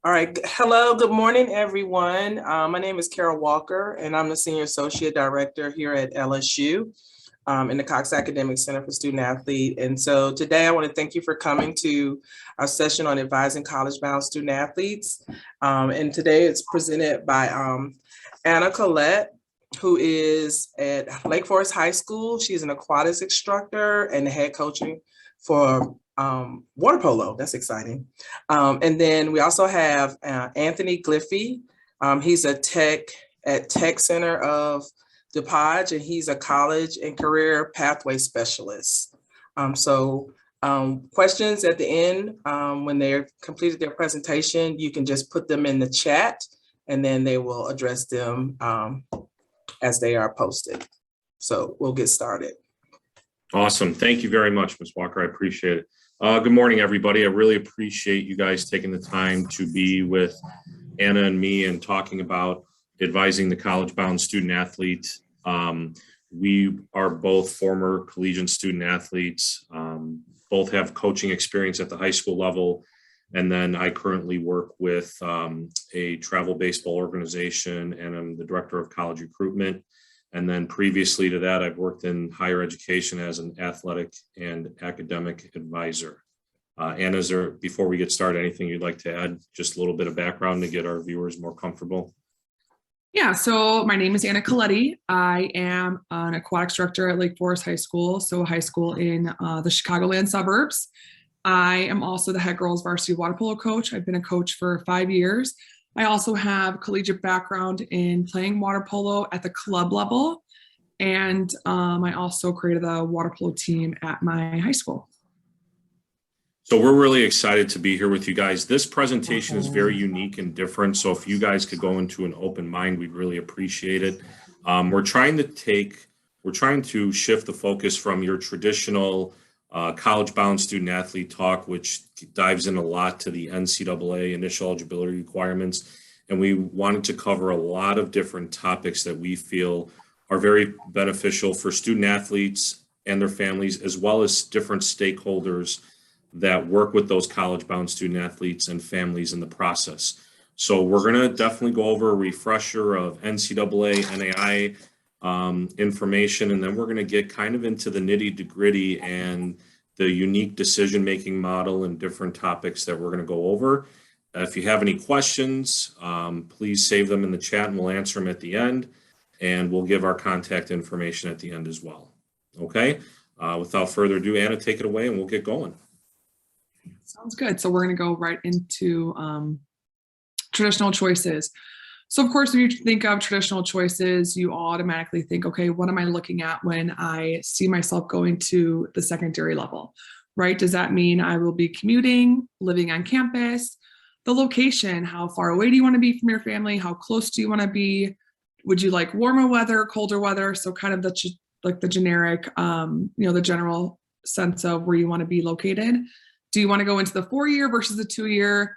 All right. Hello. Good morning, everyone. My name is Carol Walker, and I'm the Senior Associate Director here at LSU in the Cox Academic Center for Student Athlete. And so today I want to thank you for coming to our session on advising college-bound student athletes. And today it's presented by Anna Colette, who is at Lake Forest High School. She's an aquatics instructor and the head coaching for water polo. That's exciting. And then we also have Anthony Gliffe. He's a tech at Tech Center of DuPage, and he's a college and career pathway specialist. Questions at the end, when they're completed their presentation, you can just put them in the chat and then they will address them as they are posted. So we'll get started. Awesome. Thank you very much, Ms. Walker. I appreciate it. Good morning, everybody. I really appreciate you guys taking the time to be with Anna and me and talking about advising the college-bound student athlete. We are both former collegiate student athletes, both have coaching experience at the high school level, and then I currently work with a travel baseball organization, and I'm the director of college recruitment. And then previously to that, I've worked in higher education as an athletic and academic advisor. Anna, is there, before we get started, anything you'd like to add? Just a little bit of background to get our viewers more comfortable. Yeah, so my name is Anna Colletti. I am an aquatics director at Lake Forest High School, so a high school in the Chicagoland suburbs. I am also the head girls varsity water polo coach. I've been a coach for 5 years. I also have collegiate background in playing water polo at the club level. And I also created a water polo team at my high school. So we're really excited to be here with you guys. This presentation is very unique and different. So if you guys could go into an open mind, we'd really appreciate it. We're trying to shift the focus from your traditional college-bound student athlete talk, which dives in a lot to the NCAA initial eligibility requirements. And we wanted to cover a lot of different topics that we feel are very beneficial for student athletes and their families, as well as different stakeholders that work with those college-bound student athletes and families in the process. So we're going to definitely go over a refresher of NCAA, NAI, information, and then we're going to get kind of into the nitty-gritty and the unique decision-making model and different topics that we're going to go over. If you have any questions, please save them in the chat and we'll answer them at the end, and we'll give our contact information at the end as well. Okay, without further ado, Anna, take it away and we'll get going. Sounds good. So we're going to go right into traditional choices. So of course, when you think of traditional choices, you automatically think, okay, what am I looking at when I see myself going to the secondary level, right? Does that mean I will be commuting, living on campus, the location, how far away do you want to be from your family? How close do you want to be? Would you like warmer weather, colder weather? So kind of the generic, the general sense of where you want to be located. Do you want to go into the 4-year versus the 2-year?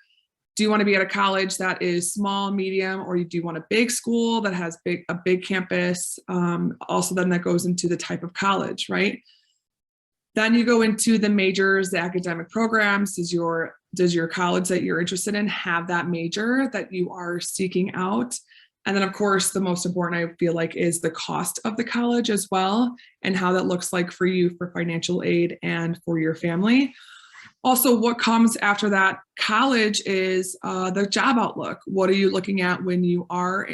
Do you want to be at a college that is small, medium, or do you want a big school that has a big campus? Also, then that goes into the type of college, right? Then you go into the majors, the academic programs. Does your college that you're interested in have that major that you are seeking out? And then, of course, the most important, I feel like, is the cost of the college as well, and how that looks like for you for financial aid and for your family. Also, what comes after that college is the job outlook. What are you looking at when you are,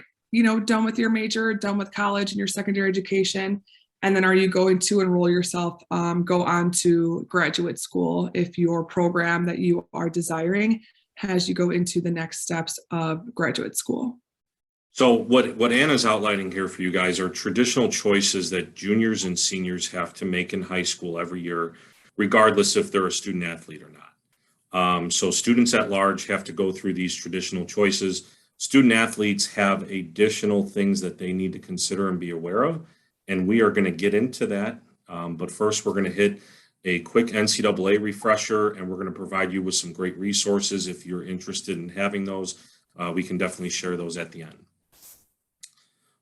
done with your major, done with college and your secondary education? And then are you going to enroll yourself, go on to graduate school if your program that you are desiring has you go into the next steps of graduate school? So what Anna's outlining here for you guys are traditional choices that juniors and seniors have to make in high school every year, regardless if they're a student athlete or not. So students at large have to go through these traditional choices. Student athletes have additional things that they need to consider and be aware of, and we are going to get into that. But first, we're going to hit a quick NCAA refresher, and we're going to provide you with some great resources. If you're interested in having those, we can definitely share those at the end.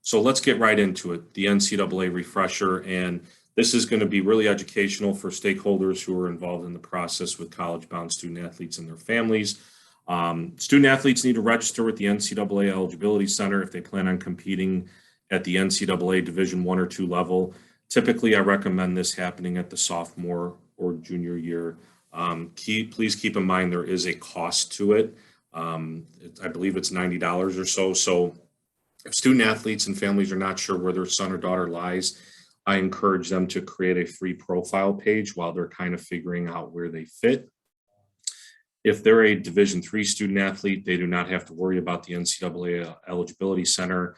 So let's get right into it, the NCAA refresher. And this is going to be really educational for stakeholders who are involved in the process with college-bound student athletes and their families. Student athletes need to register with the NCAA Eligibility Center if they plan on competing at the NCAA Division I or II level. Typically, I recommend this happening at the sophomore or junior year. Please keep in mind there is a cost to it. I believe it's $90 or so. So if student athletes and families are not sure where their son or daughter lies, I encourage them to create a free profile page while they're kind of figuring out where they fit. If they're a Division III student athlete, they do not have to worry about the NCAA Eligibility Center.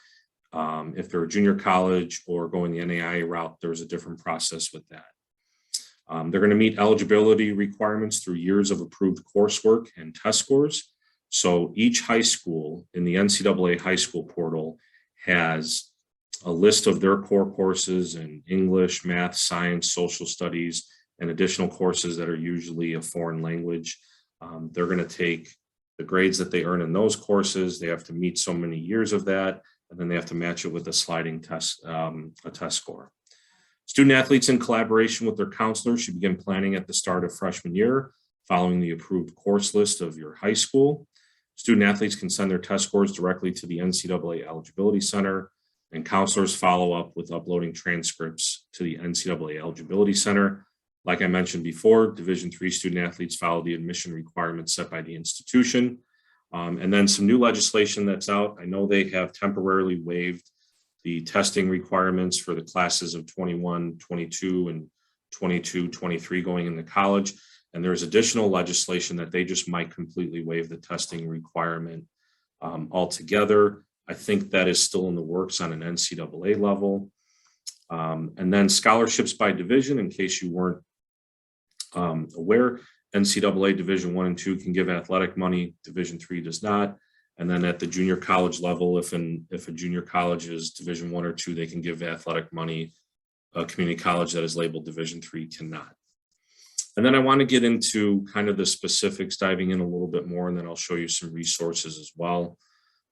If they're a junior college or going the NAIA route, there's a different process with that. They're going to meet eligibility requirements through years of approved coursework and test scores. So each high school in the NCAA high school portal has a list of their core courses in English, math, science, social studies, and additional courses that are usually a foreign language. They're going to take the grades that they earn in those courses. They have to meet so many years of that, and then they have to match it with a sliding test, a test score. Student athletes in collaboration with their counselor should begin planning at the start of freshman year, following the approved course list of your high school. Student athletes can send their test scores directly to the NCAA Eligibility Center, and counselors follow up with uploading transcripts to the NCAA Eligibility Center. Like I mentioned before, Division III student athletes follow the admission requirements set by the institution. And then some new legislation that's out. I know they have temporarily waived the testing requirements for the classes of 21, 22, and 22, 23 going into college. And there's additional legislation that they just might completely waive the testing requirement altogether. I think that is still in the works on an NCAA level. And then scholarships by division, in case you weren't aware, NCAA Division I and II can give athletic money, Division III does not. And then at the junior college level, if a junior college is Division I or II, they can give athletic money. A community college that is labeled Division III cannot. And then I want to get into kind of the specifics, diving in a little bit more, and then I'll show you some resources as well.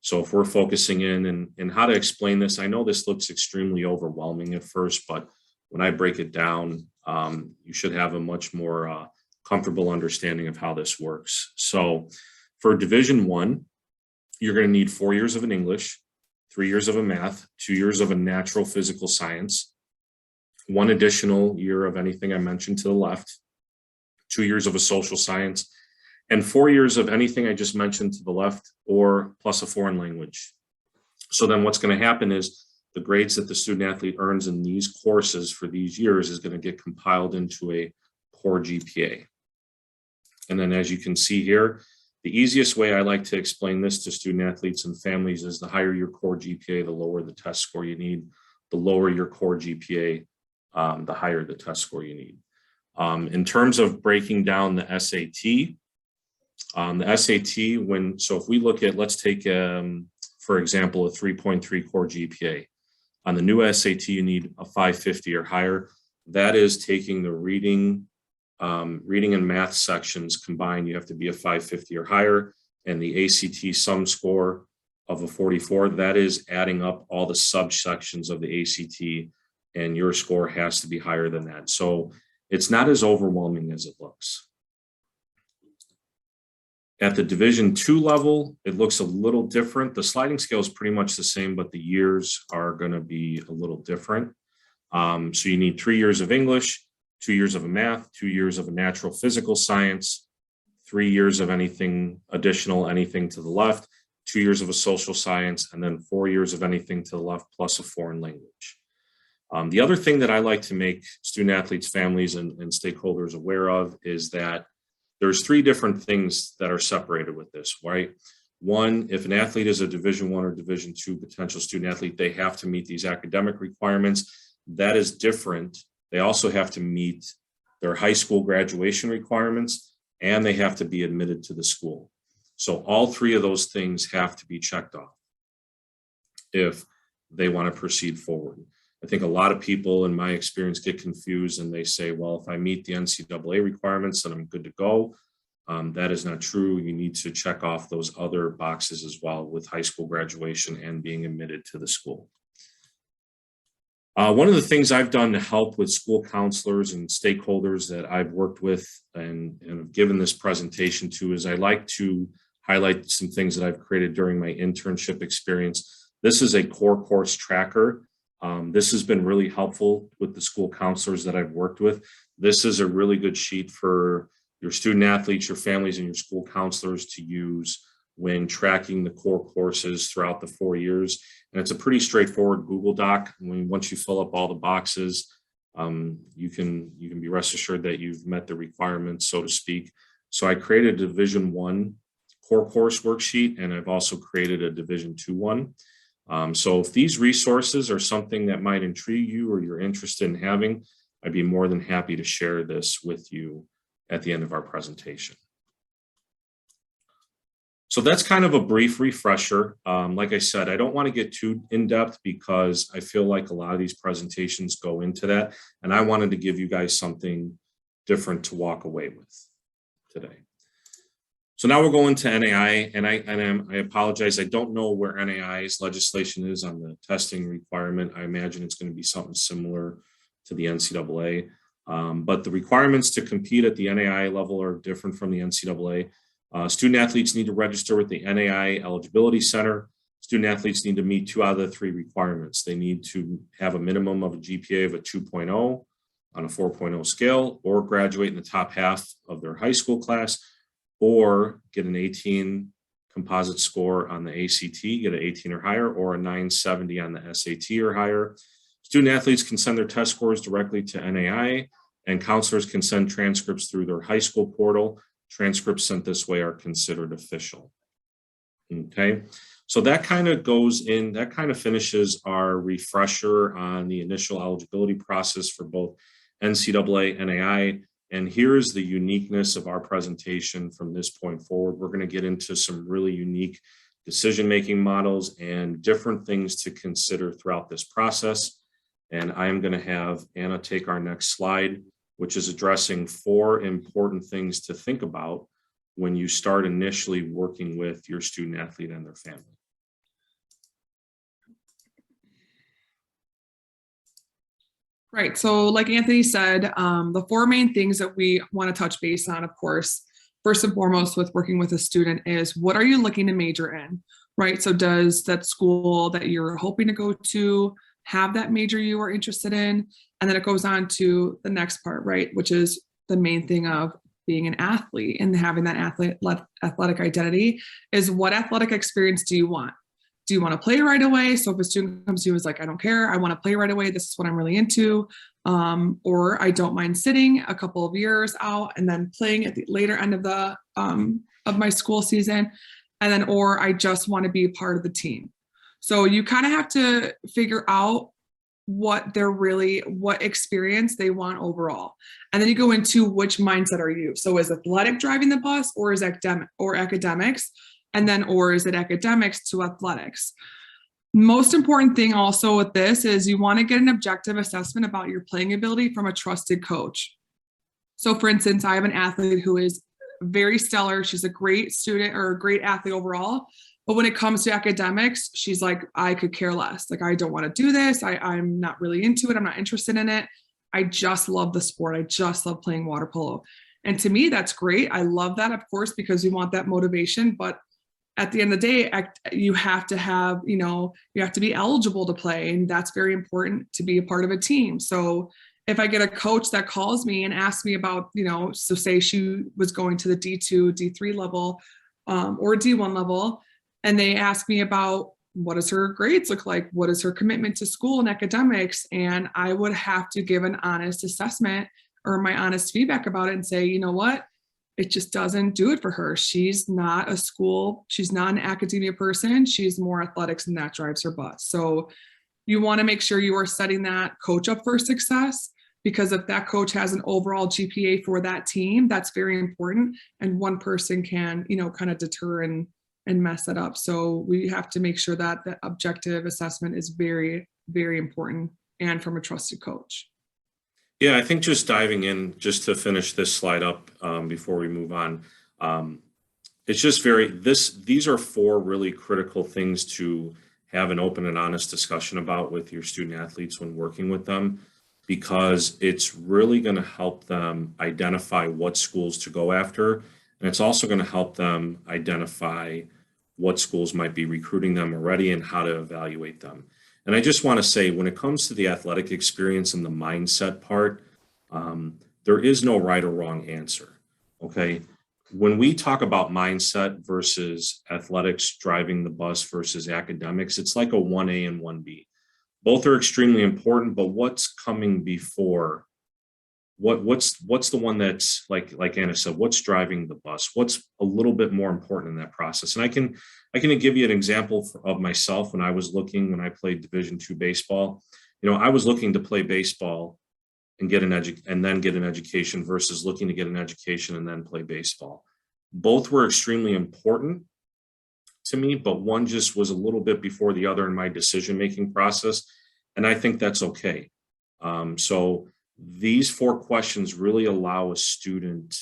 So if we're focusing in and how to explain this, I know this looks extremely overwhelming at first, but when I break it down, you should have a much more comfortable understanding of how this works. So for Division I, you're going to need 4 years of an English, 3 years of a math, 2 years of a natural physical science, 1 additional year of anything I mentioned to the left, 2 years of a social science, and 4 years of anything I just mentioned to the left, or plus a foreign language. So then what's going to happen is the grades that the student athlete earns in these courses for these years is going to get compiled into a core GPA. And then as you can see here, the easiest way I like to explain this to student athletes and families is the higher your core GPA, the lower the test score you need. The lower your core GPA, the higher the test score you need. In terms of breaking down the SAT, so if we look at, let's take, for example, a 3.3 core GPA. On the new SAT, you need a 550 or higher. That is taking the reading and math sections combined. You have to be a 550 or higher, and the ACT sum score of a 44, that is adding up all the subsections of the ACT, and your score has to be higher than that. So it's not as overwhelming as it looks. At the Division II level, it looks a little different. The sliding scale is pretty much the same, but the years are going to be a little different. So you need 3 years of English, 2 years of a math, 2 years of a natural physical science, 3 years of anything additional, anything to the left, 2 years of a social science, and then 4 years of anything to the left plus a foreign language. The other thing that I like to make student athletes, families, and stakeholders aware of is that there's 3 different things that are separated with this, right? One, if an athlete is a Division I or Division II potential student athlete, they have to meet these academic requirements. That is different. They also have to meet their high school graduation requirements, and they have to be admitted to the school. So all 3 of those things have to be checked off if they want to proceed forward. I think a lot of people in my experience get confused and they say, well, if I meet the NCAA requirements, then I'm good to go. That is not true. You need to check off those other boxes as well with high school graduation and being admitted to the school. One of the things I've done to help with school counselors and stakeholders that I've worked with and have given this presentation to is I like to highlight some things that I've created during my internship experience. This is a core course tracker. This has been really helpful with the school counselors that I've worked with. This is a really good sheet for your student athletes, your families, and your school counselors to use when tracking the core courses throughout the 4 years. And it's a pretty straightforward Google Doc. Once you fill up all the boxes, you can be rest assured that you've met the requirements, so to speak. So I created a Division I core course worksheet, and I've also created a Division II one. So if these resources are something that might intrigue you or you're interested in having, I'd be more than happy to share this with you at the end of our presentation. So that's kind of a brief refresher. Like I said, I don't want to get too in-depth because I feel like a lot of these presentations go into that, and I wanted to give you guys something different to walk away with today. So now we'll go into NAI, and I apologize, I don't know where NAI's legislation is on the testing requirement. I imagine it's going to be something similar to the NCAA, but the requirements to compete at the NAI level are different from the NCAA. Student athletes need to register with the NAI Eligibility Center. Student athletes need to meet 2 out of the 3 requirements. They need to have a minimum of a GPA of a 2.0 on a 4.0 scale, or graduate in the top half of their high school class, or get an 18 composite score on the ACT, get an 18 or higher, or a 970 on the SAT or higher. Student athletes can send their test scores directly to NAI, and counselors can send transcripts through their high school portal. Transcripts sent this way are considered official. Okay, so that kind of goes in, that kind of finishes our refresher on the initial eligibility process for both NCAA, NAI. And here's the uniqueness of our presentation from this point forward. We're going to get into some really unique decision-making models and different things to consider throughout this process. And I am going to have Anna take our next slide, which is addressing 4 important things to think about when you start initially working with your student athlete and their family. Right. So like Anthony said, the 4 main things that we want to touch base on, of course, first and foremost with working with a student is, what are you looking to major in, right? So does that school that you're hoping to go to have that major you are interested in? And then it goes on to the next part, right? Which is the main thing of being an athlete and having that athletic identity is, what athletic experience do you want? Do you want to play right away? So if a student comes to you and is like, I don't care, I want to play right away, this is what I'm really into. Or I don't mind sitting a couple of years out and then playing at the later end of the of my school season. And then, or I just want to be a part of the team. So you kind of have to figure out what experience they want overall. And then you go into which mindset are you? So is athletic driving the bus, or is academics? And then, or is it academics to athletics? Most important thing also with this is you want to get an objective assessment about your playing ability from a trusted coach. So for instance, I have an athlete who is very stellar. She's a great student or a great athlete overall. But when it comes to academics, she's like, I could care less. Like, I don't want to do this. I'm not really into it. I'm not interested in it. I just love the sport. I just love playing water polo. And to me, that's great. I love that, of course, because you want that motivation. But at the end of the day, you have to have, you have to be eligible to play. And that's very important to be a part of a team. So if I get a coach that calls me and asks me about, so say she was going to the D2, D3 level or D1 level, and they ask me about what does her grades look like? What is her commitment to school and academics? And I would have to give an honest assessment or my honest feedback about it and say, you know what? It just doesn't do it for her. She's not she's not an academia person. She's more athletics, and that drives her bus. So you want to make sure you are setting that coach up for success, because if that coach has an overall GPA for that team, that's very important. And one person can, kind of deter and mess it up. So we have to make sure that the objective assessment is very, very important, and from a trusted coach. Yeah, I think just diving in, just to finish this slide up before we move on, it's just these are 4 really critical things to have an open and honest discussion about with your student athletes when working with them, because it's really going to help them identify what schools to go after And it's also going to help them identify what schools might be recruiting them already and how to evaluate them. And I just want to say, when it comes to the athletic experience and the mindset part, there is no right or wrong answer. Okay. When we talk about mindset versus athletics driving the bus versus academics, it's like a 1A and 1B. Both are extremely important, but what's coming before? What's the one that's like Anna said, what's driving the bus? What's a little bit more important in that process? And I can give you an example of myself when I played Division II baseball. I was looking to play baseball and get an education versus looking to get an education and then play baseball. Both were extremely important to me, but one just was a little bit before the other in my decision-making process. And I think that's okay. So these 4 questions really allow a student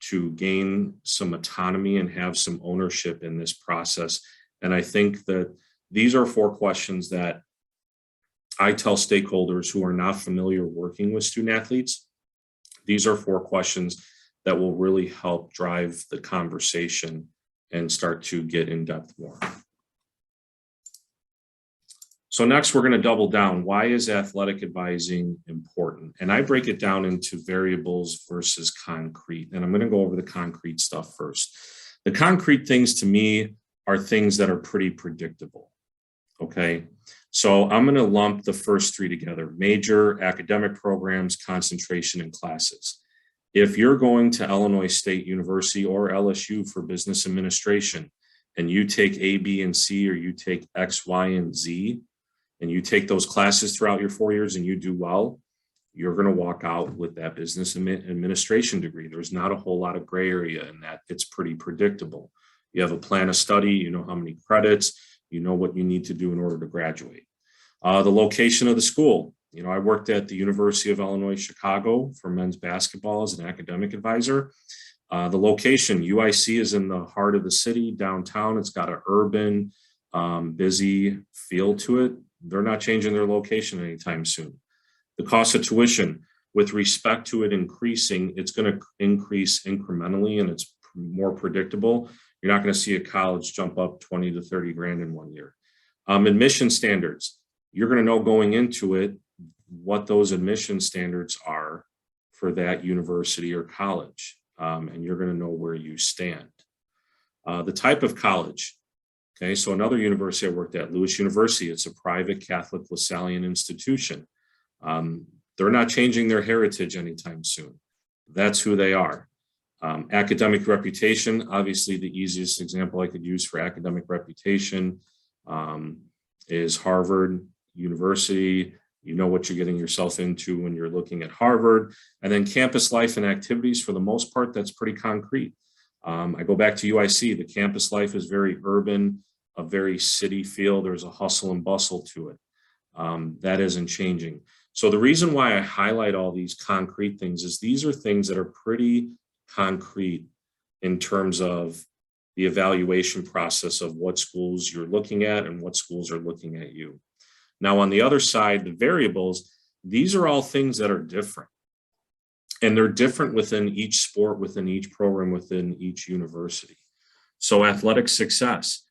to gain some autonomy and have some ownership in this process. And I think that these are 4 questions that I tell stakeholders who are not familiar working with student athletes. These are 4 questions that will really help drive the conversation and start to get in depth more. So next, we're going to double down. Why is athletic advising important? And I break it down into variables versus concrete. And I'm going to go over the concrete stuff first. The concrete things to me are things that are pretty predictable. Okay. So I'm going to lump the first 3 together: major, academic programs, concentration, and classes. If you're going to Illinois State University or LSU for business administration, and you take A, B, and C, or you take X, Y, and Z, and you take those classes throughout your 4 years and you do well, you're going to walk out with that business administration degree. There's not a whole lot of gray area in that. It's pretty predictable. You have a plan of study, you know how many credits, you know what you need to do in order to graduate. The location of the school. I worked at the University of Illinois, Chicago for men's basketball as an academic advisor. The location, UIC is in the heart of the city, downtown. It's got an urban, busy feel to it. They're not changing their location anytime soon. The cost of tuition, with respect to it increasing, it's going to increase incrementally and it's more predictable. You're not going to see a college jump up 20 to 30 grand in 1 year. Admission standards, you're going to know going into it what those admission standards are for that university or college, and you're going to know where you stand. The type of college. Okay, so another university I worked at, Lewis University, it's a private Catholic Lasallian institution. They're not changing their heritage anytime soon. That's who they are. Academic reputation, obviously the easiest example I could use for academic reputation is Harvard University. You know what you're getting yourself into when you're looking at Harvard. And then campus life and activities, for the most part, that's pretty concrete. I go back to UIC, the campus life is very urban, a very city feel. There's a hustle and bustle to it. That isn't changing. So the reason why I highlight all these concrete things is these are things that are pretty concrete in terms of the evaluation process of what schools you're looking at and what schools are looking at you. Now, on the other side, the variables, these are all things that are different. And they're different within each sport, within each program, within each university. So athletic success,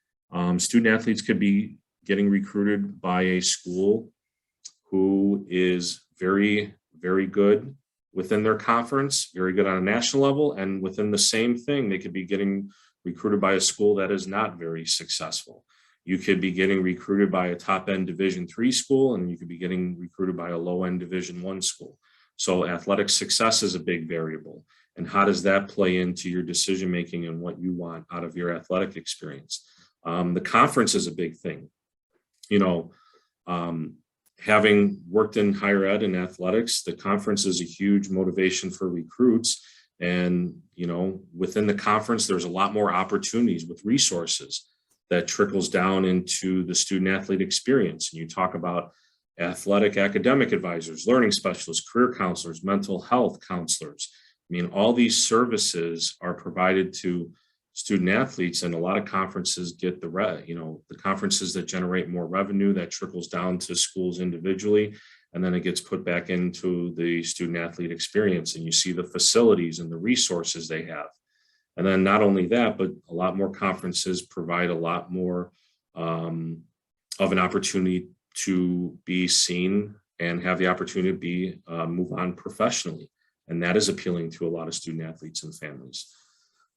student athletes could be getting recruited by a school who is very, very good within their conference, very good on a national level, and within the same thing, they could be getting recruited by a school that is not very successful. You could be getting recruited by a top-end Division III school, and you could be getting recruited by a low-end Division I school. So athletic success is a big variable. And how does that play into your decision-making and what you want out of your athletic experience? The conference is a big thing. Having worked in higher ed and athletics, the conference is a huge motivation for recruits. And, within the conference, there's a lot more opportunities with resources that trickles down into the student athlete experience. And you talk about athletic academic advisors, learning specialists, career counselors, mental health counselors. All these services are provided to student athletes, and a lot of conferences get the conferences that generate more revenue that trickles down to schools individually, and then it gets put back into the student athlete experience. And you see the facilities and the resources they have. And then not only that, but a lot more conferences provide a lot more of an opportunity to be seen and have the opportunity to be move on professionally. And that is appealing to a lot of student athletes and families.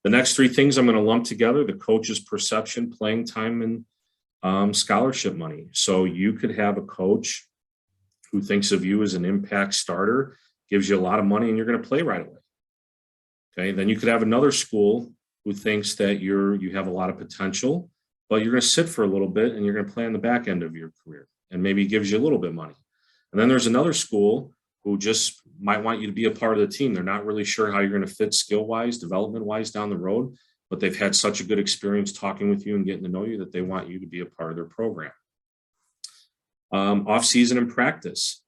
The next three things I'm going to lump together: the coach's perception, playing time, and scholarship money. So you could have a coach who thinks of you as an impact starter, gives you a lot of money, and you're going to play right away. Okay, then you could have another school who thinks that you have a lot of potential, but you're going to sit for a little bit and you're going to play on the back end of your career, and maybe gives you a little bit of money. And then there's another school who just might want you to be a part of the team. They're not really sure how you're going to fit skill-wise, development-wise down the road, but they've had such a good experience talking with you and getting to know you that they want you to be a part of their program. Off-season and practice.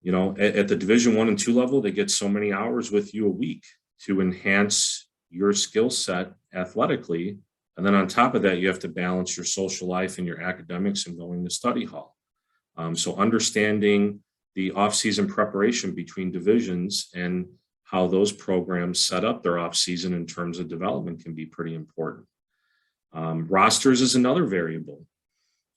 You know, at the Division I and II level, they get so many hours with you a week to enhance your skill set athletically. And then on top of that, you have to balance your social life and your academics and going to study hall. So understanding the off-season preparation between divisions and how those programs set up their off-season in terms of development can be pretty important. Rosters is another variable.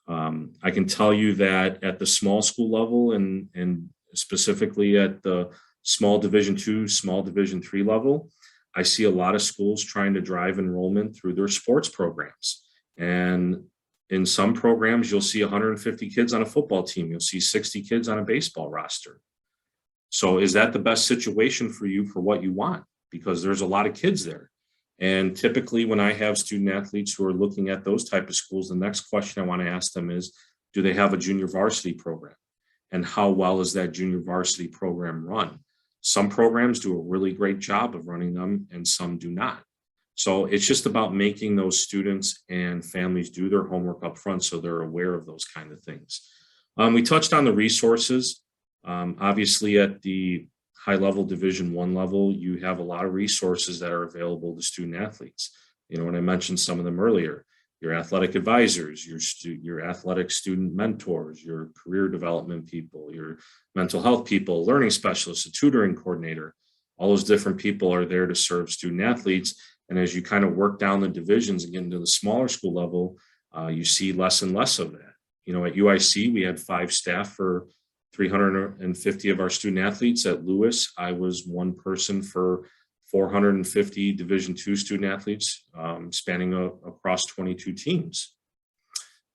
I can tell you that at the small school level and specifically at the small Division II, small Division III level, I see a lot of schools trying to drive enrollment through their sports programs. And in some programs, you'll see 150 kids on a football team. You'll see 60 kids on a baseball roster. So is that the best situation for you for what you want? Because there's a lot of kids there. And typically when I have student athletes who are looking at those type of schools, the next question I want to ask them is, do they have a junior varsity program? And how well is that junior varsity program run? Some programs do a really great job of running them and some do not. So it's just about making those students and families do their homework up front so they're aware of those kind of things. We touched on the resources. Obviously at the high level Division I level, you have a lot of resources that are available to student athletes. You know, when I mentioned some of them earlier, your athletic advisors, your athletic student mentors, your career development people, your mental health people, learning specialists, a tutoring coordinator, all those different people are there to serve student athletes. And as you kind of work down the divisions and get into the smaller school level, you see less and less of that. You know, at UIC, we had 5 staff for 350 of our student athletes. At Lewis, I was one person for 450 Division II student athletes, spanning across 22 teams.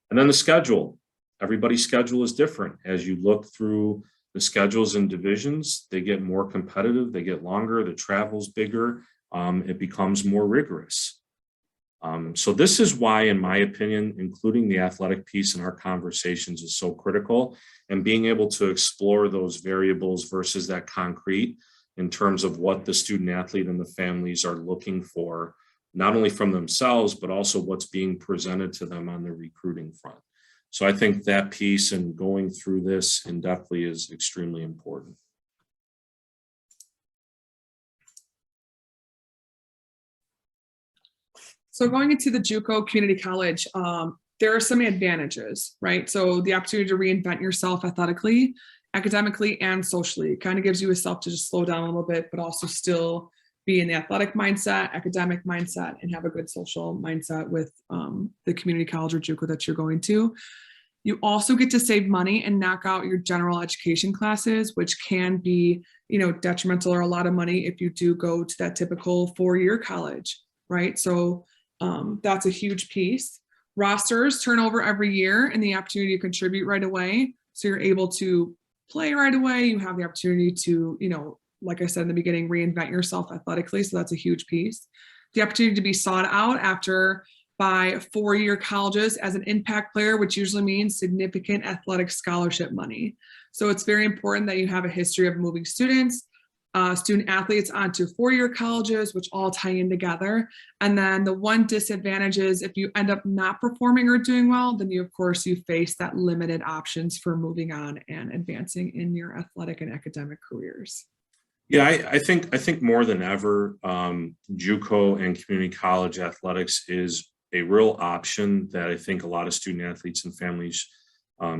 And then the schedule. Everybody's schedule is different. As you look through the schedules and divisions, they get more competitive, they get longer, the travel's bigger, it becomes more rigorous. So this is why, in my opinion, including the athletic piece in our conversations is so critical, and being able to explore those variables versus that concrete in terms of what the student athlete and the families are looking for, not only from themselves, but also what's being presented to them on the recruiting front. So I think that piece and going through this in depthly is extremely important. So going into the JUCO community college, there are some advantages, right? So the opportunity to reinvent yourself athletically, academically, and socially. It kind of gives you a self to just slow down a little bit, but also still be in the athletic mindset, academic mindset, and have a good social mindset with the community college or JUCO that you're going to. You also get to save money and knock out your general education classes, which can be, you know, detrimental or a lot of money if you do go to that typical 4-year college, right? So that's a huge piece. Rosters turn over every year and the opportunity to contribute right away. So you're able to play right away. You have the opportunity to, you know, like I said in the beginning, reinvent yourself athletically. So that's a huge piece. The opportunity to be sought out by 4-year colleges as an impact player, which usually means significant athletic scholarship money. So it's very important that you have a history of moving student athletes onto 4-year colleges, which all tie in together. And then the one disadvantage is if you end up not performing or doing well, then of course you face that limited options for moving on and advancing in your athletic and academic careers. Yeah, I think more than ever, JUCO and community college athletics is a real option that I think a lot of student athletes and families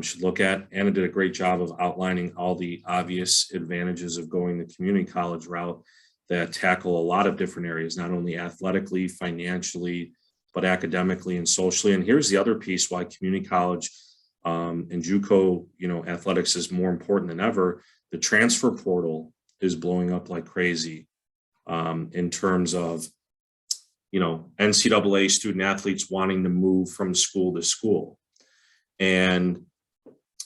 should look at. Anna did a great job of outlining all the obvious advantages of going the community college route. that tackle a lot of different areas, not only athletically, financially, but academically and socially. And here's the other piece why community college and JUCO, athletics is more important than ever. The transfer portal is blowing up like crazy in terms of, NCAA student athletes wanting to move from school to school. And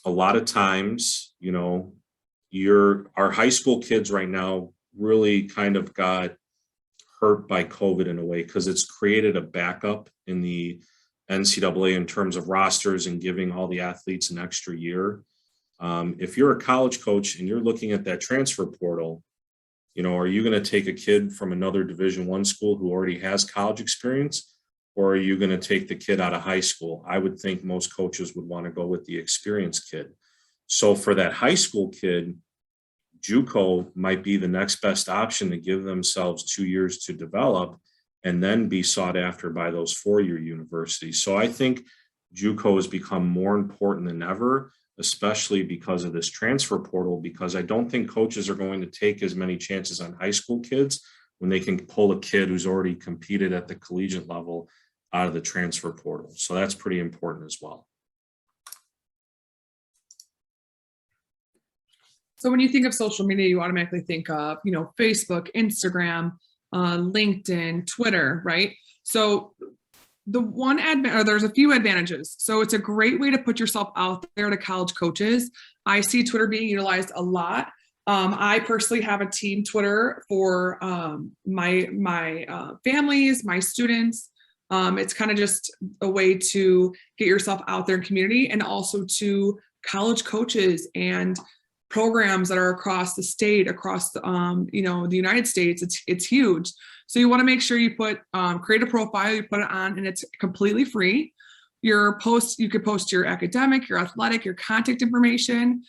a lot of times, our high school kids right now really kind of got hurt by COVID in a way, because it's created a backup in the NCAA in terms of rosters and giving all the athletes an extra year. If you're a college coach and you're looking at that transfer portal, are you going to take a kid from another Division I school who already has college experience, or are you going to take the kid out of high school? I would think most coaches would want to go with the experienced kid. So for that high school kid, JUCO might be the next best option to give themselves 2 years to develop and then be sought after by those four-year universities. So I think JUCO has become more important than ever, especially because of this transfer portal, because I don't think coaches are going to take as many chances on high school kids when they can pull a kid who's already competed at the collegiate level out of the transfer portal. So that's pretty important as well. So when you think of social media, you automatically think of, Facebook, Instagram, LinkedIn, Twitter, right? So there's a few advantages. So it's a great way to put yourself out there to college coaches. I see Twitter being utilized a lot. I personally have a team Twitter for my families, my students. It's kind of just a way to get yourself out there in community, and also to college coaches and programs that are across the state, across the United States. It's huge. So you want to make sure you create a profile, you put it on, and it's completely free. You could post your academic, your athletic, your contact information,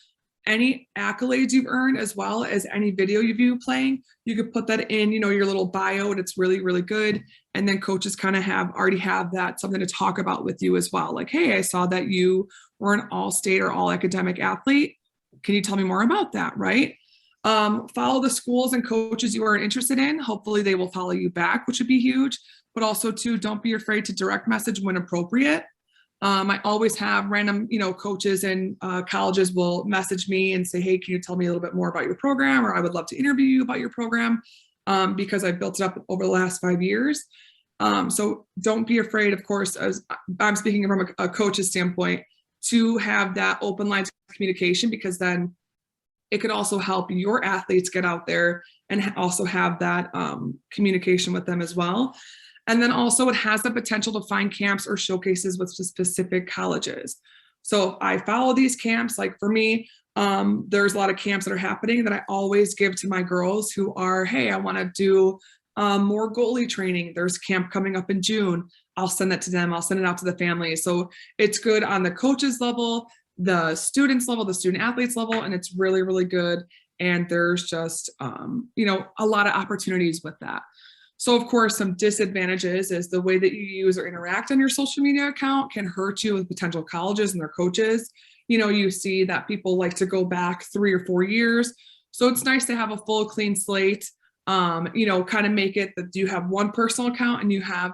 any accolades you've earned, as well as any video you playing. You could put that in, your little bio, and it's really, really good. And then coaches kind of already have that, something to talk about with you as well. Like, hey, I saw that you were an all-state or all-academic athlete. Can you tell me more about that, right? Follow the schools and coaches you are interested in. Hopefully they will follow you back, which would be huge. But also, too, don't be afraid to direct message when appropriate. I always have random, coaches and colleges will message me and say, hey, can you tell me a little bit more about your program? Or I would love to interview you about your program, because I built it up over the last 5 years. So don't be afraid, of course, as I'm speaking from a coach's standpoint, to have that open lines of communication, because then it could also help your athletes get out there and also have that communication with them as well. And then also it has the potential to find camps or showcases with specific colleges. So I follow these camps. Like for me, there's a lot of camps that are happening that I always give to my girls who are, hey, I want to do more goalie training. There's camp coming up in June. I'll send that to them. I'll send it out to the family. So it's good on the coaches level, the students level, the student athletes level, and it's really, really good. And there's just, a lot of opportunities with that. So of course, some disadvantages is the way that you use or interact on your social media account can hurt you with potential colleges and their coaches. You see that people like to go back 3 or 4 years. So it's nice to have a full clean slate, kind of make it that you have one personal account and you have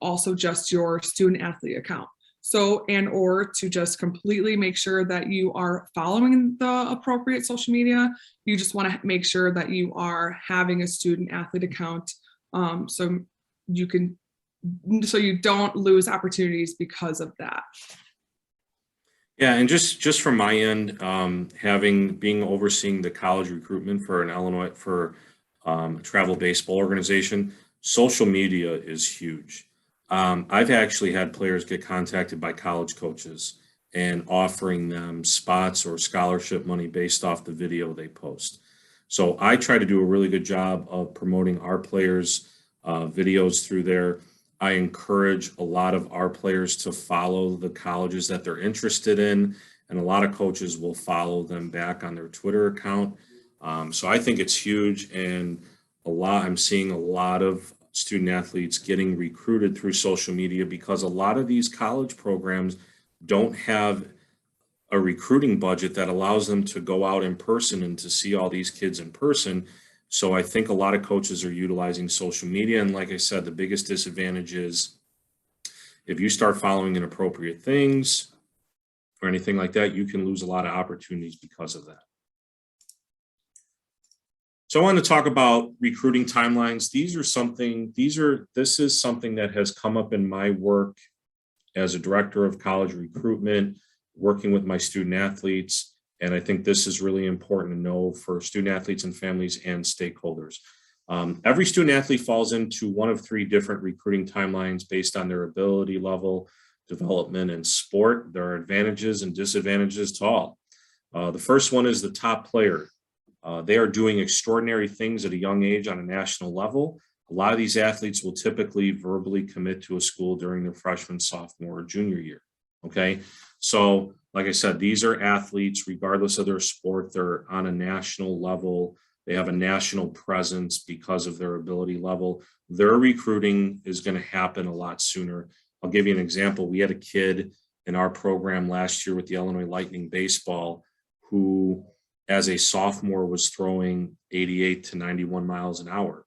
also just your student athlete account. So, or to just completely make sure that you are following the appropriate social media, you just want to make sure that you are having a student athlete account, so you don't lose opportunities because of that. Yeah, and just from my end, being overseeing the college recruitment for an Illinois a travel baseball organization, social media is huge. I've actually had players get contacted by college coaches and offering them spots or scholarship money based off the video they post. So I try to do a really good job of promoting our players' videos through there. I encourage a lot of our players to follow the colleges that they're interested in, and a lot of coaches will follow them back on their Twitter account. So I think it's huge, and I'm seeing a lot of student athletes getting recruited through social media, because a lot of these college programs don't have a recruiting budget that allows them to go out in person and to see all these kids in person. So I think a lot of coaches are utilizing social media. And like I said, the biggest disadvantage is if you start following inappropriate things or anything like that, you can lose a lot of opportunities because of that. So I want to talk about recruiting timelines. This is something that has come up in my work as a director of college recruitment, working with my student athletes. And I think this is really important to know for student athletes and families and stakeholders. Every student athlete falls into one of three different recruiting timelines based on their ability level, development, and sport. There are advantages and disadvantages to all. The first one is the top player. They are doing extraordinary things at a young age on a national level. A lot of these athletes will typically verbally commit to a school during their freshman, sophomore, or junior year. Okay, so like I said, these are athletes, regardless of their sport, they're on a national level. They have a national presence because of their ability level. Their recruiting is going to happen a lot sooner. I'll give you an example. We had a kid in our program last year with the Illinois Lightning baseball who, as a sophomore, was throwing 88 to 91 miles an hour.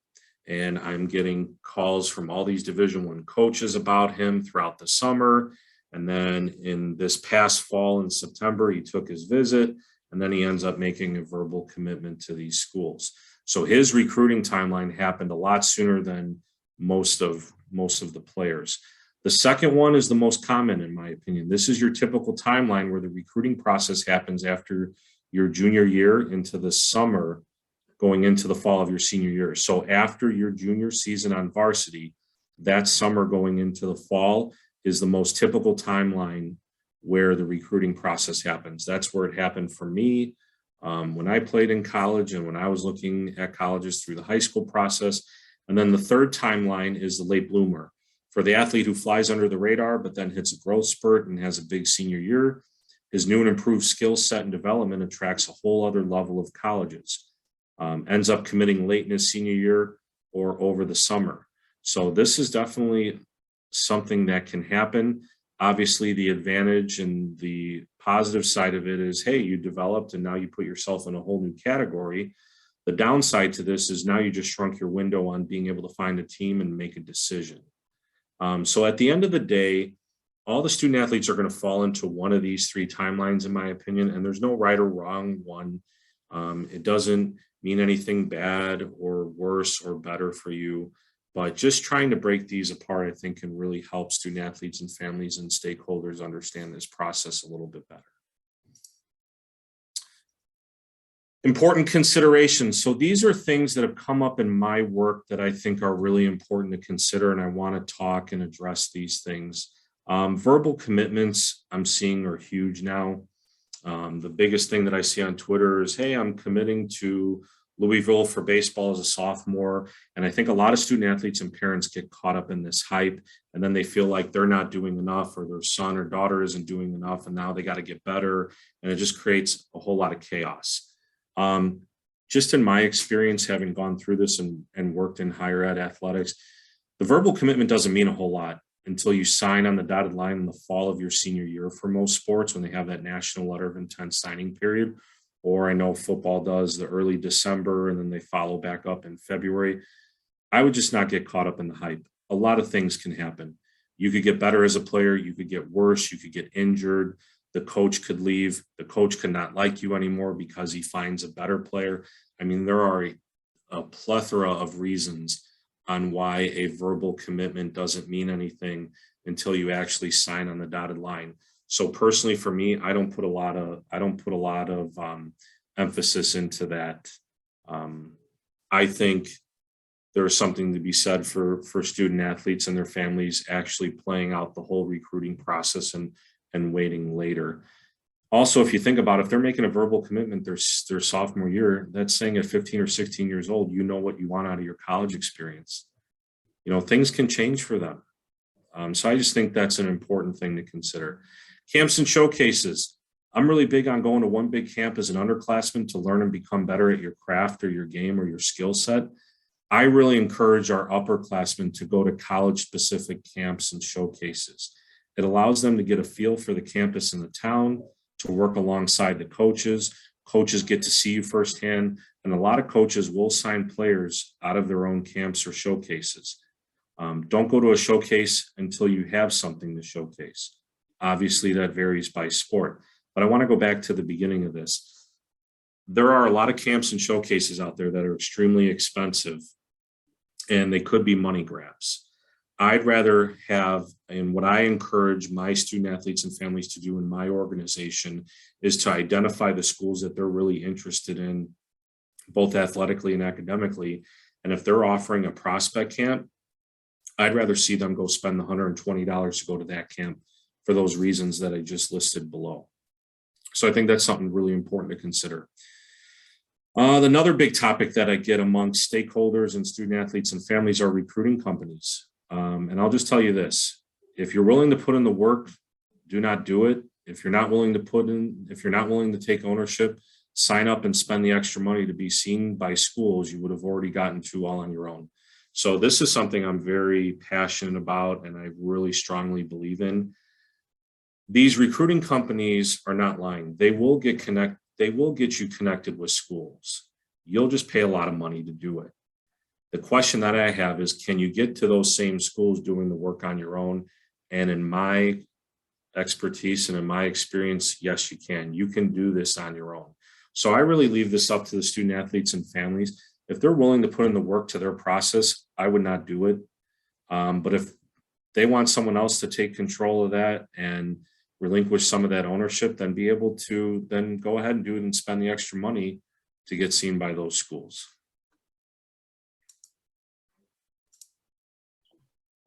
And I'm getting calls from all these Division I coaches about him throughout the summer. And then in this past fall in September, he took his visit, and then he ends up making a verbal commitment to these schools. So his recruiting timeline happened a lot sooner than most of the players. The second one is the most common, in my opinion. This is your typical timeline where the recruiting process happens after your junior year into the summer, going into the fall of your senior year. So after your junior season on varsity, that summer going into the fall is the most typical timeline where the recruiting process happens. That's where it happened for me when I played in college and when I was looking at colleges through the high school process. And then the third timeline is the late bloomer. For the athlete who flies under the radar, but then hits a growth spurt and has a big senior year, his new and improved skill set and development attracts a whole other level of colleges, ends up committing late in his senior year or over the summer. So this is definitely something that can happen. Obviously, the advantage and the positive side of it is, hey, you developed and now you put yourself in a whole new category. The downside to this is now you just shrunk your window on being able to find a team and make a decision. So at the end of the day, all the student athletes are going to fall into one of these three timelines, in my opinion, and there's no right or wrong one. It doesn't mean anything bad or worse or better for you, but just trying to break these apart, I think, can really help student athletes and families and stakeholders understand this process a little bit better. Important considerations. So these are things that have come up in my work that I think are really important to consider, and I want to talk and address these things. Verbal commitments I'm seeing are huge now. The biggest thing that I see on Twitter is, hey, I'm committing to Louisville for baseball as a sophomore. And I think a lot of student athletes and parents get caught up in this hype, and then they feel like they're not doing enough, or their son or daughter isn't doing enough, and now they got to get better. And it just creates a whole lot of chaos. Just in my experience, having gone through this and worked in higher ed athletics, the verbal commitment doesn't mean a whole lot until you sign on the dotted line in the fall of your senior year for most sports, when they have that national letter of intent signing period. Or I know football does the early December, and then they follow back up in February. I would just not get caught up in the hype. A lot of things can happen. You could get better as a player. You could get worse. You could get injured. The coach could leave. The coach could not like you anymore because he finds a better player. I mean, there are a plethora of reasons on why a verbal commitment doesn't mean anything until you actually sign on the dotted line. So personally, for me, I don't put a lot of emphasis into that. I think there's something to be said for student athletes and their families actually playing out the whole recruiting process and waiting later. Also, if you think about it, if they're making a verbal commitment their sophomore year, that's saying at 15 or 16 years old, you know what you want out of your college experience. You know, things can change for them. So I just think that's an important thing to consider. Camps and showcases. I'm really big on going to one big camp as an underclassman to learn and become better at your craft or your game or your skill set. I really encourage our upperclassmen to go to college-specific camps and showcases. It allows them to get a feel for the campus and the town, to work alongside the coaches. Coaches get to see you firsthand, and a lot of coaches will sign players out of their own camps or showcases. Don't go to a showcase until you have something to showcase. Obviously, that varies by sport, but I want to go back to the beginning of this. There are a lot of camps and showcases out there that are extremely expensive, and they could be money grabs. I'd rather have, and what I encourage my student athletes and families to do in my organization is to identify the schools that they're really interested in, both athletically and academically. And if they're offering a prospect camp, I'd rather see them go spend the $120 to go to that camp for those reasons that I just listed below. So I think that's something really important to consider. Another big topic that I get amongst stakeholders and student athletes and families are recruiting companies. And I'll just tell you this: if you're willing to put in the work, do not do it. If you're not willing to take ownership, sign up and spend the extra money to be seen by schools you would have already gotten to all on your own. So this is something I'm very passionate about and I really strongly believe in. These recruiting companies are not lying. They will get you connected with schools. You'll just pay a lot of money to do it. The question that I have is, can you get to those same schools doing the work on your own? And in my expertise and in my experience, yes, you can. You can do this on your own. So I really leave this up to the student athletes and families. If they're willing to put in the work to their process, I would not do it. But if they want someone else to take control of that and relinquish some of that ownership, then be able to then go ahead and do it and spend the extra money to get seen by those schools.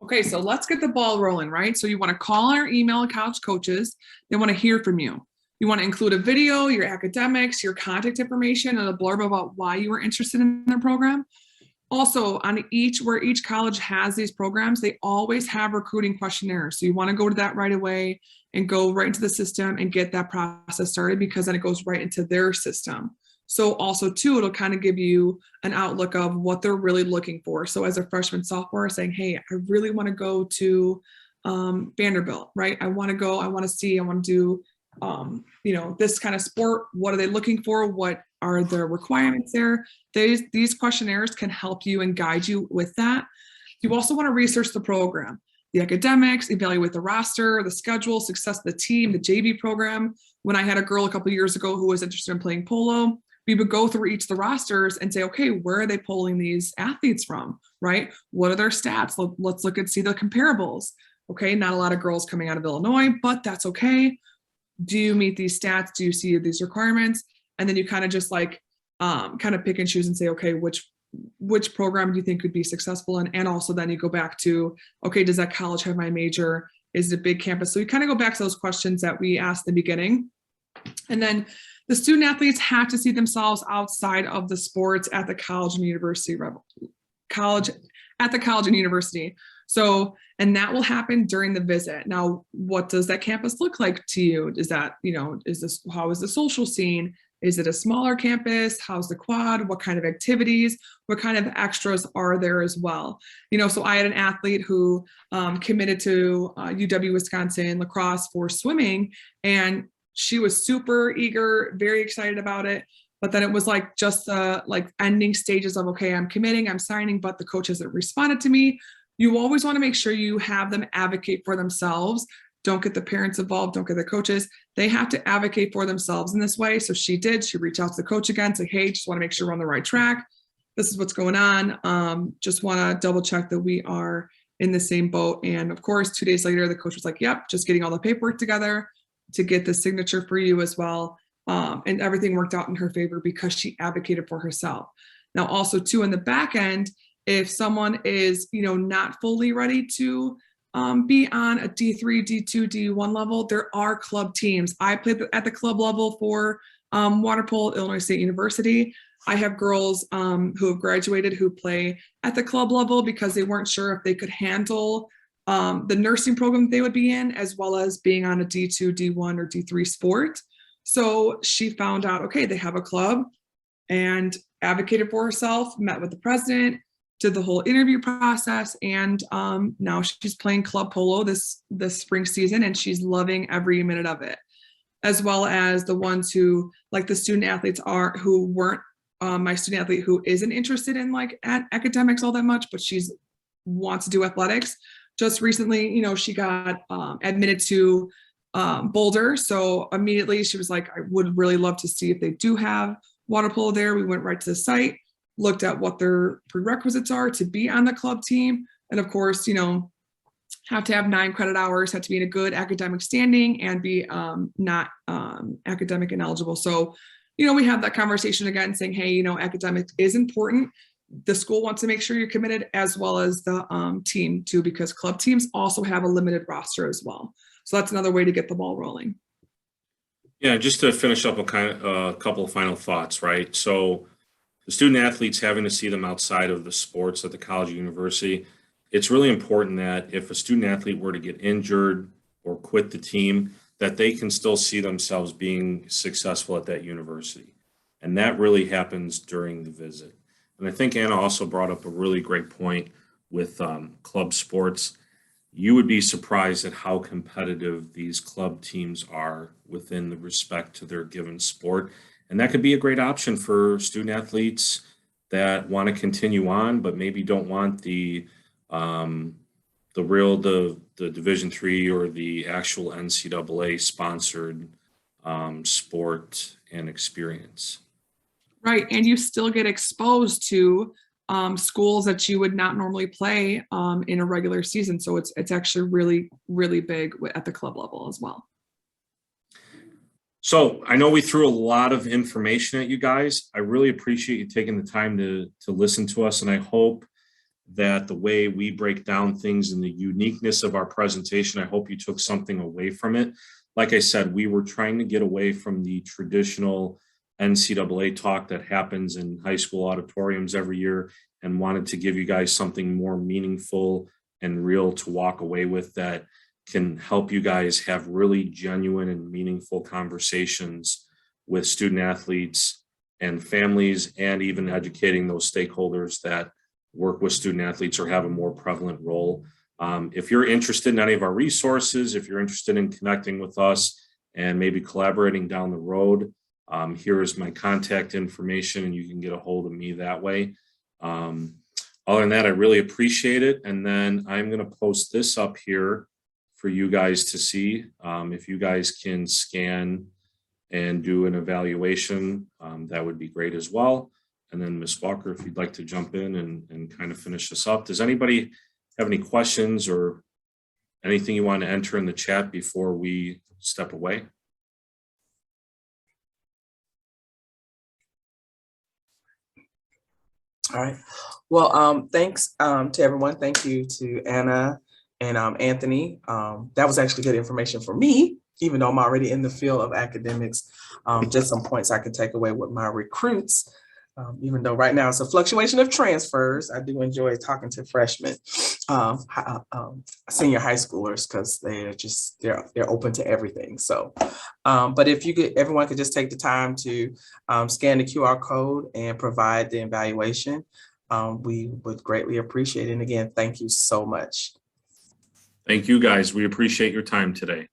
Okay, so let's get the ball rolling, right? So you want to call or email college coaches. They want to hear from you. You want to include a video, your academics, your contact information, and a blurb about why you were interested in their program. Also, where each college has these programs, they always have recruiting questionnaires. So you want to go to that right away and go right into the system and get that process started, because then it goes right into their system. So also too, it'll kind of give you an outlook of what they're really looking for. So as a freshman, sophomore, saying, hey, I really want to go to Vanderbilt, right? I want to do, this kind of sport. What are they looking for? What are the requirements there? These questionnaires can help you and guide you with that. You also want to research the program, the academics, evaluate the roster, the schedule, success of the team, the JV program. When I had a girl a couple of years ago who was interested in playing polo, we would go through each of the rosters and say, okay, where are they pulling these athletes from, right? What are their stats? Let's look and see the comparables. Okay, not a lot of girls coming out of Illinois, but that's okay. Do you meet these stats? Do you see these requirements? And then you kind of just pick and choose and say, okay, which program do you think could be successful in? And also then you go back to, okay, does that college have my major? Is it a big campus? So you kind of go back to those questions that we asked in the beginning. And then the student athletes have to see themselves outside of the sports at the college and university level. So, and that will happen during the visit. Now, what does that campus look like to you? Is that, how is the social scene? Is it a smaller campus? How's the quad? What kind of activities? What kind of extras are there as well? So I had an athlete who committed to UW Wisconsin lacrosse for swimming, and she was super eager, very excited about it. But then it was just ending stages of, okay, I'm committing, I'm signing, but the coach hasn't responded to me. You always want to make sure you have them advocate for themselves. Don't get the parents involved, don't get the coaches. They have to advocate for themselves in this way. So she did. She reached out to the coach again, say, hey, just want to make sure we're on the right track. This is what's going on. Just want to double check that we are in the same boat. And of course, 2 days later, the coach was like, yep, just getting all the paperwork together to get the signature for you as well. And everything worked out in her favor because she advocated for herself. Now, also too, in the back end, if someone is, not fully ready to be on a D3, D2, D1 level, there are club teams. I played at the club level for water polo, Illinois State University. I have girls who have graduated who play at the club level because they weren't sure if they could handle the nursing program they would be in, as well as being on a D2, D1, or D3 sport. So she found out, okay, they have a club, and advocated for herself, met with the president, did the whole interview process, and now she's playing club polo this spring season, and she's loving every minute of it. as well as the ones who, like the student athletes are, who weren't, my student athlete who isn't interested in like academics all that much, but she's wants to do athletics. Just recently, you know, she got admitted to Boulder. So immediately she was like, I would really love to see if they do have water polo there. We went right to the site, looked at what their prerequisites are to be on the club team. And of course, you know, have to have 9 credit hours, have to be in a good academic standing, and be not academic ineligible. So, you know, we have that conversation again saying, hey, you know, academic is important. The school wants to make sure you're committed, as well as the team too, because club teams also have a limited roster as well. So that's another way to get the ball rolling. Yeah, just to finish up a couple of final thoughts, right? So the student athletes, having to see them outside of the sports at the college or university, it's really important that if a student athlete were to get injured or quit the team, that they can still see themselves being successful at that university. And that really happens during the visit. And I think Anna also brought up a really great point with club sports. You would be surprised at how competitive these club teams are within the respect to their given sport. And that could be a great option for student athletes that want to continue on, but maybe don't want the Division III or the actual NCAA sponsored sport and experience. Right, and you still get exposed to schools that you would not normally play in a regular season. So it's actually really, really big at the club level as well. So I know we threw a lot of information at you guys. I really appreciate you taking the time to listen to us, and I hope that the way we break down things and the uniqueness of our presentation, I hope you took something away from it. Like I said, we were trying to get away from the traditional NCAA talk that happens in high school auditoriums every year, and wanted to give you guys something more meaningful and real to walk away with that can help you guys have really genuine and meaningful conversations with student athletes and families, and even educating those stakeholders that work with student athletes or have a more prevalent role. If you're interested in any of our resources, if you're interested in connecting with us and maybe collaborating down the road, here is my contact information, and you can get a hold of me that way. Other than that, I really appreciate it. And then I'm going to post this up here for you guys to see. If you guys can scan and do an evaluation, that would be great as well. And then Ms. Walker, if you'd like to jump in and kind of finish this up. Does anybody have any questions or anything you want to enter in the chat before we step away? All right. Well, thanks to everyone. Thank you to Anna and Anthony. That was actually good information for me, even though I'm already in the field of academics. Just some points I could take away with my recruits. Even though right now it's a fluctuation of transfers, I do enjoy talking to freshmen, senior high schoolers, because they're open to everything. So, but if everyone could just take the time to scan the QR code and provide the evaluation, we would greatly appreciate it. And again, thank you so much. Thank you guys. We appreciate your time today.